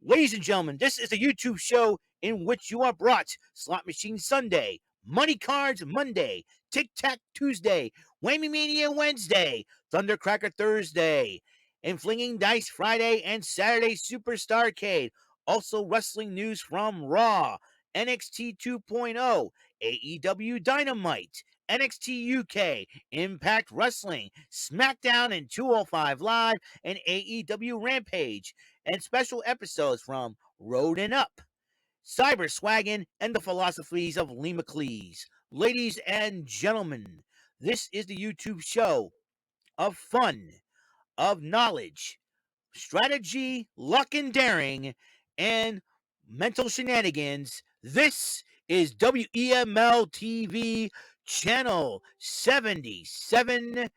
Ladies and gentlemen, this is a YouTube show in which you are brought Slot Machine Sunday, Money Cards Monday, Tic Tac Tuesday, Whammy Mania Wednesday, Thundercracker Thursday, and Flinging Dice Friday and Saturday Superstarcade. Also, wrestling news from Raw, NXT 2.0, AEW Dynamite, NXT UK, Impact Wrestling, SmackDown and 205 Live, and AEW Rampage, and special episodes from Road and Up, Cyber Swaggin', and the philosophies of Lee McLeese. Ladies and gentlemen, this is the YouTube show of fun, of knowledge, strategy, luck and daring, and mental shenanigans. This is WEML-TV Channel 77.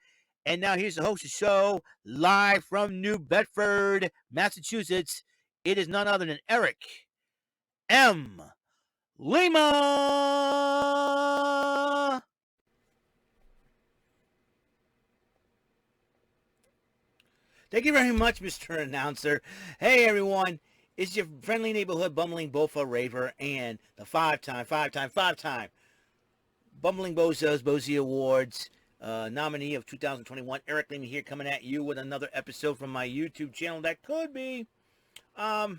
And now here's the host of the show, live from New Bedford, Massachusetts. It is none other than Eric M. Lima. Thank you very much, Mr. Announcer. Hey, everyone. It's your friendly neighborhood bumbling bofa raver and the five-time Bumbling Bozos Bozy Awards nominee of 2021, Eric Lima here, coming at you with another episode from my YouTube channel that could be a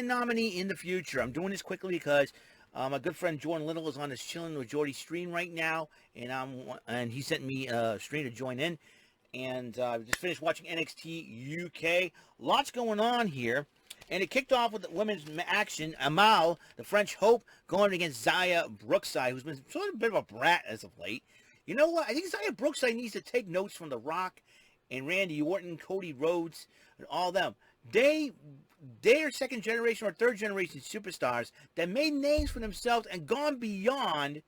nominee in the future. I'm doing this quickly because my good friend Jordan Little is on his Chilling with Jordy stream right now, and he sent me a stream to join in. And just finished watching NXT UK. Lots going on here. And it kicked off with the women's action. Amale, the French Hope, going against Xia Brookside, who's been sort of a bit of a brat as of late. You know what? I think Xia Brookside needs to take notes from The Rock and Randy Orton, Cody Rhodes, and all them. They are second generation or third generation superstars that made names for themselves and gone beyond,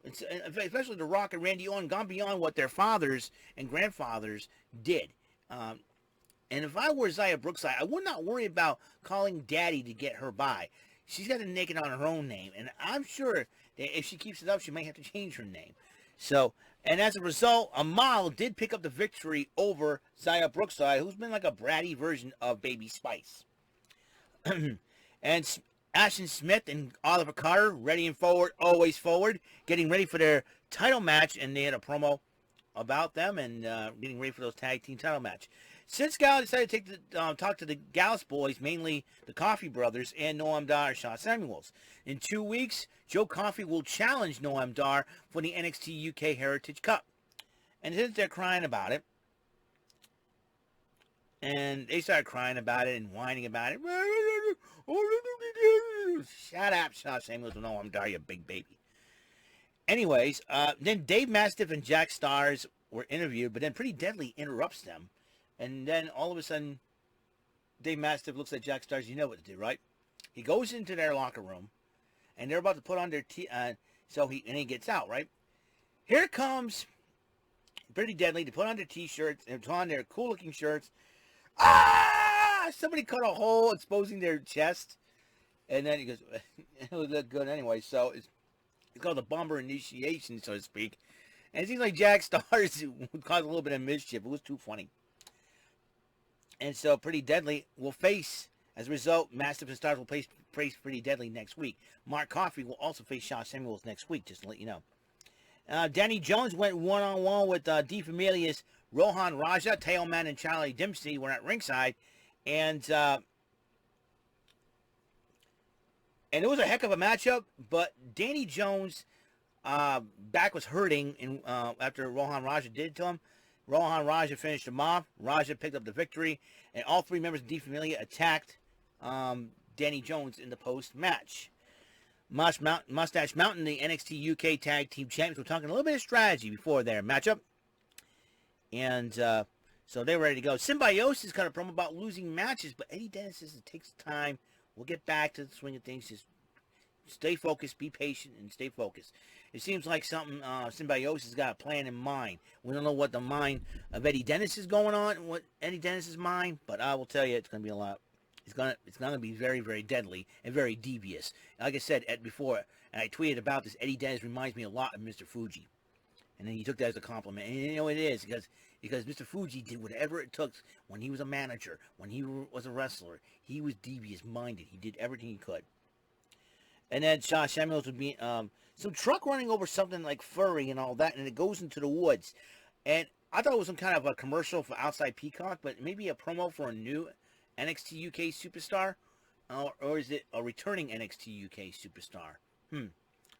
especially The Rock and Randy Orton, gone beyond what their fathers and grandfathers did. And if I were Xia Brookside, I would not worry about calling Daddy to get her by. She's got to make it on her own name. And I'm sure that if she keeps it up, she might have to change her name. So, and as a result, Amale did pick up the victory over Xia Brookside, who's been like a bratty version of Baby Spice. And Ashton Smith and Oliver Carter, ready and forward, always forward, getting ready for their title match. And they had a promo about them and getting ready for those tag team title match. Since Gallagher decided to talk to the Gallus boys, mainly the Coffey brothers and Noam Dar and Shawn Samuels. In 2 weeks, Joe Coffey will challenge Noam Dar for the NXT UK Heritage Cup. And since they're crying about it, and they started crying about it and whining about it, shut up, Shawn Samuels, Noam Dar, you big baby. Anyways, then Dave Mastiff and Jack Stars were interviewed, but then Pretty Deadly interrupts them. And then all of a sudden, Dave Mastiff looks at Jack Stars. You know what to do, right? He goes into their locker room, and they're about to put on their he gets out, right? Here comes Pretty Deadly to put on their t-shirts and put on their cool-looking shirts. Somebody cut a hole exposing their chest. And then he goes, it would look good anyway. So it's called the bomber initiation, so to speak. And it seems like Jack Stars would cause a little bit of mischief. It was too funny. And so Pretty Deadly will face, as a result, Mastiff and Stars will face Pretty Deadly next week. Mark Coffey will also face Shawn Samuels next week, just to let you know. Danny Jones went one-on-one with D. Familia's Rohan Raja. Tailman and Charlie Dempsey were at ringside. And it was a heck of a matchup, but Danny Jones' back was hurting after Rohan Raja did it to him. Rohan Raja finished him off. Raja picked up the victory, and all three members of D. Familia attacked Danny Jones in the post-match. Moustache Mountain, the NXT UK Tag Team Champions, were talking a little bit of strategy before their matchup. And so they were ready to go. Symbiosis got a promo about losing matches, but Eddie Dennis says it takes time. We'll get back to the swing of things. Just stay focused, be patient, and stay focused. It seems like something Symbiosis has got a plan in mind. We don't know what the mind of Eddie Dennis is going on, what Eddie Dennis's mind, but I will tell you, it's going to be a lot. It's going to be very, very deadly and very devious. Like I said before, and I tweeted about this, Eddie Dennis reminds me a lot of Mr. Fuji. And then he took that as a compliment. And you know it is, because because Mr. Fuji did whatever it took when he was a manager, when he was a wrestler. He was devious-minded. He did everything he could. And then Josh Samuels would be some truck running over something like furry and all that, and it goes into the woods. And I thought it was some kind of a commercial for Outside Peacock, but maybe a promo for a new NXT UK superstar, or is it a returning NXT UK superstar?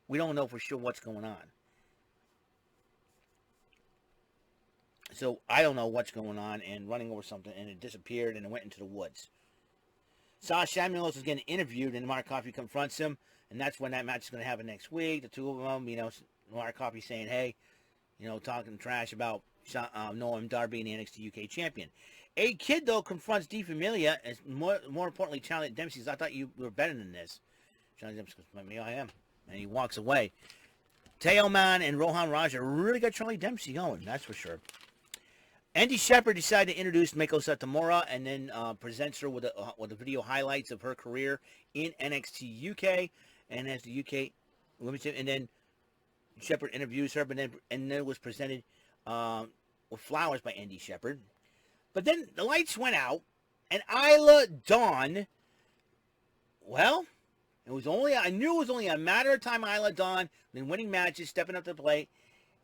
We don't know for sure what's going on. So I don't know what's going on, and running over something, and it disappeared, and it went into the woods. Sasha Samuels is getting interviewed, and Mark Coffey confronts him, and that's when that match is going to happen next week. The two of them, Mark Coffey saying, hey, talking trash about Noam Dar being the NXT UK champion. A Kid, though, confronts Di Familia, and more importantly, Charlie Dempsey says, I thought you were better than this. Charlie Dempsey goes, maybe I am. And he walks away. Teoman and Rohan Raja really got Charlie Dempsey going, that's for sure. Andy Shepherd decided to introduce Meiko Satomura and then presents her with the video highlights of her career in NXT UK and as the UK Women's, and then Shepherd interviews her, and then it was presented with flowers by Andy Shepherd. But then the lights went out, and Isla Dawn, well, I knew it was only a matter of time. Isla Dawn been winning matches, stepping up to the plate,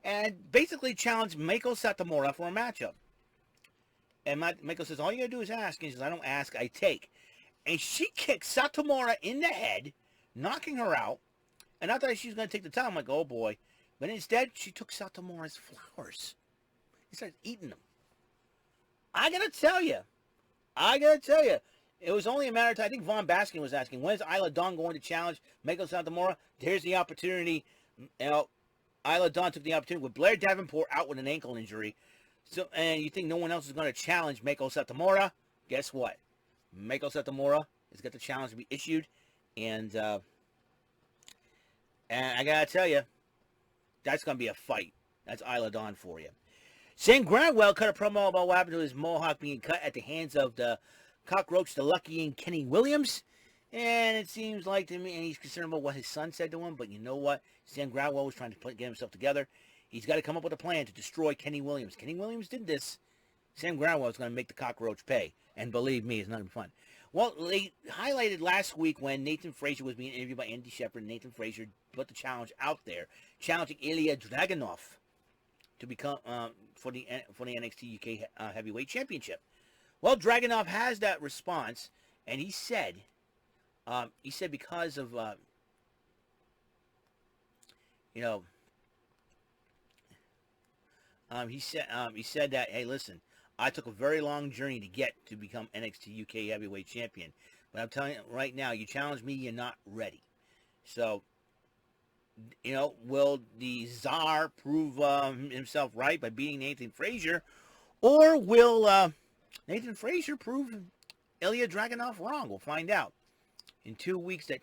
and basically challenged Meiko Satomura for a matchup. And Meiko says, all you gotta do is ask. And she says, I don't ask, I take. And she kicked Satomura in the head, knocking her out. And I thought she was gonna take the time. I'm like, oh boy. But instead, she took Satomura's flowers. He started eating them. I gotta tell you, it was only a matter of time. I think Von Baskin was asking, when's Isla Dawn going to challenge Meiko Satomura? Here's the opportunity. Isla Dawn took the opportunity with Blair Davenport out with an ankle injury. So, and you think no one else is going to challenge Meiko Satomura? Guess what? Meiko Satomura has got the challenge to be issued, and I gotta tell you, that's going to be a fight. That's Isla Dawn for you. Sam Gradwell cut a promo about what happened to his mohawk being cut at the hands of the Cockroach, the Lucky, and Kenny Williams. And it seems like to me, and he's concerned about what his son said to him, but you know what? Sam Gradwell was trying to get himself together. He's got to come up with a plan to destroy Kenny Williams. Kenny Williams did this. Sam Gradwell is going to make the Cockroach pay. And believe me, it's not going to be fun. Well, they highlighted last week when Nathan Frazier was being interviewed by Andy Shepherd. Nathan Frazier put the challenge out there, challenging Ilya Dragunov to become for the NXT UK Heavyweight Championship. Well, Dragunov has that response, and he said because of he said that, hey, listen, I took a very long journey to get to become NXT UK Heavyweight Champion, but I'm telling you right now, you challenge me, you're not ready. So, will the Czar prove himself right by beating Nathan Frazier, or will Nathan Frazier prove Ilya Dragunov wrong? We'll find out. In 2 weeks, that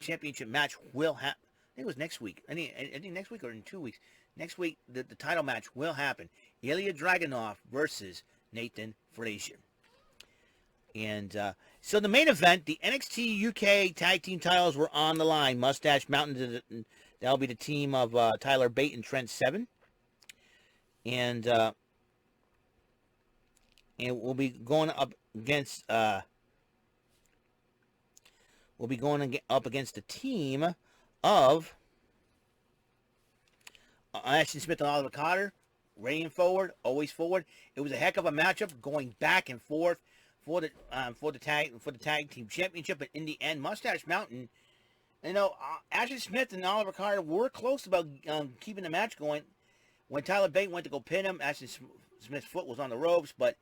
championship match will happen. I think it was next week. I think next week or in 2 weeks. Next week, the title match will happen. Ilya Dragunov versus Nathan Frazier. And so the main event, the NXT UK tag team titles were on the line. Moustache Mountain, that'll be the team of Tyler Bate and Trent Seven. And we'll be going up against the team of Ashton Smith and Oliver Carter, raining forward, always forward. It was a heck of a matchup, going back and forth for the tag team championship. But in the end, Moustache Mountain, Ashton Smith and Oliver Carter were close about keeping the match going. When Tyler Bate went to go pin him, Ashton Smith's foot was on the ropes, but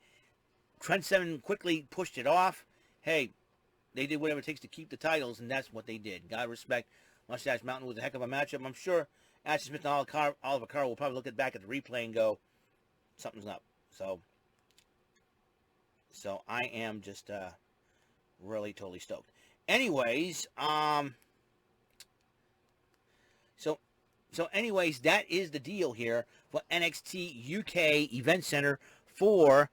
Trent Seven quickly pushed it off. Hey, they did whatever it takes to keep the titles, and that's what they did. God respect. Moustache Mountain was a heck of a matchup. I'm sure Ashton Smith and Oliver Carter will probably look back at the replay and go, something's up. So I am just really totally stoked. Anyways, anyways, that is the deal here for NXT UK Event Center for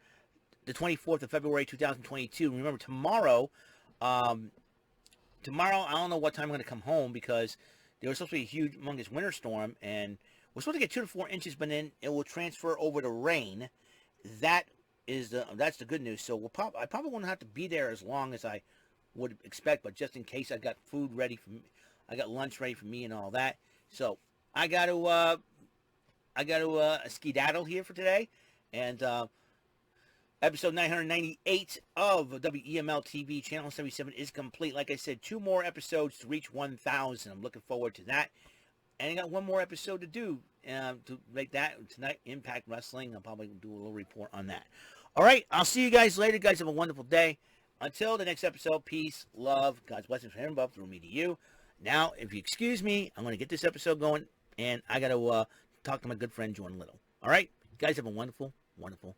the 24th of February 2022. Remember, tomorrow, I don't know what time I'm going to come home because there was supposed to be a huge, humongous winter storm, and we're supposed to get 2 to 4 inches, but then it will transfer over to rain, that's the good news. So I probably won't have to be there as long as I would expect, but just in case, I got food ready for me, I got lunch ready for me and all that. So I got to skedaddle here for today, and episode 998 of WEML-TV Channel 77 is complete. Like I said, 2 more episodes to reach 1,000. I'm looking forward to that. And I got 1 more episode to do to make that tonight. Impact Wrestling. I'll probably do a little report on that. All right, I'll see you guys later. Guys, have a wonderful day. Until the next episode, peace, love, God's blessings from heaven above through me to you. Now, if you excuse me, I'm going to get this episode going, and I got to talk to my good friend Jordan Little. All right, guys, have a wonderful, wonderful